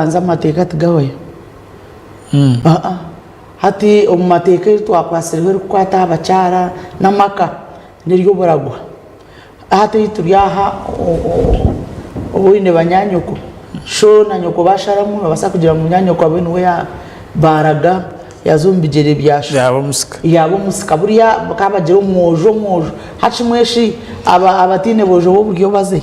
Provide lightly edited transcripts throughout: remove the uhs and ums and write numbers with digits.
anza mateeka tugawe hati mateeka twakwasirwe rukwata abacara namaka niryo buragwa hati turyaha obwine banyanyoko sho na nyoko basharamu basa kugira mu nyanyoko abene we ya baraga yazumbigere byasho yabo musika buriya bakabagera umwojo haci mweshi abatine bojo bo buryo baze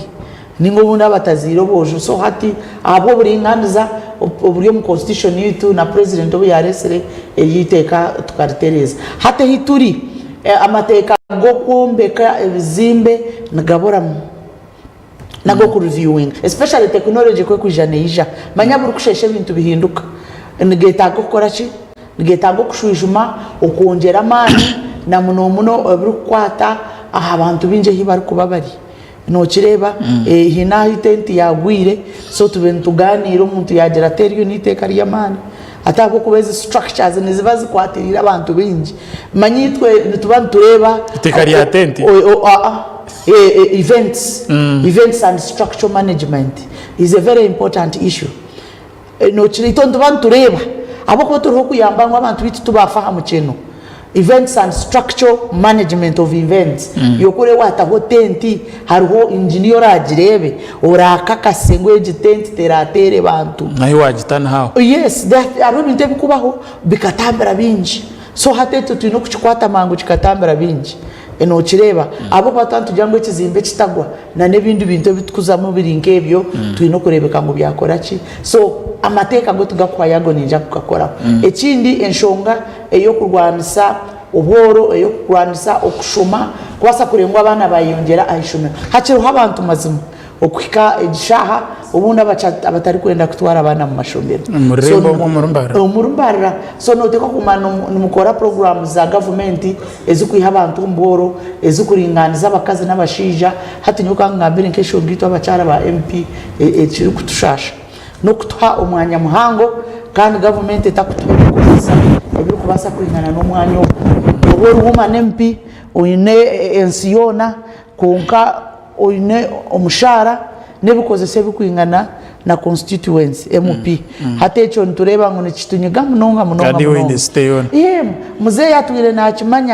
ningo bunda bataziro bojo so hati abo buringaniza uburyo mu constitution yitu na president obu yaresere yiteka tukaritereza hate hituri amateka go kumbeka ebizimbe nagaboramu nago ku reviewing especially technology kwe kujaneija manya buri kusheshe bintu bihinduka ngeta gukora ki ngeta go kushwijuma okongera amani na muno buri kwata abantu binje hibari kubabari no kireba hina hitenti yagwire so tubentuganira umuntu yagira teriyo niteka ry'amani atako kubeza structures nizibazi kwatirira abantu binji manyitwe tubantureba iteka rya tenti events and structure management is a very important issue no kirito ntubantureba abo ko turiho kuyamba abantu bitu tubafahamu kino events and structure management of events yokore wataho tenti hariho engineer agirebe oraka kasengwe gitenti teratere bantu nayo wagitana hawo yes that are bintu bikubaho bikatambira binji so hatetu tuino kuchikwata mangu chikatambira binji eno kireba abo batantu jango kizimbe kitagwa na nebindu bintu bitukuzamo birinkebyo tuino kurebeka ngo byakora ki so amateka go tugakwayago ninja kukakora ekindi enshonga eyo kurwanisa oboro eyo kurwanisa okushoma kwasa kurengwa abana bayongera ayishome hakiro abantu mazima okwika egishaha ubundi abatari kwenda kutwara abana mu mashombero umurumbara so noteka kumana numukora program za government ezikwiha abantu mboro ezikuringaniza abakazi n'abashija hatinyuka ngambire nkesho ngito abacara ba MP ekiri kutushasha no kutwa umwanya muhango kandi government etakutukuza ebiri kubasa kuringana n'umwanya obwo woman MP oyine ensiona konka oyine omushara nebikozese bikwingana na constituency MP hate cyo ntureba ngo nikitunyiga munonga kandi we stay on muze yatwire na kimanya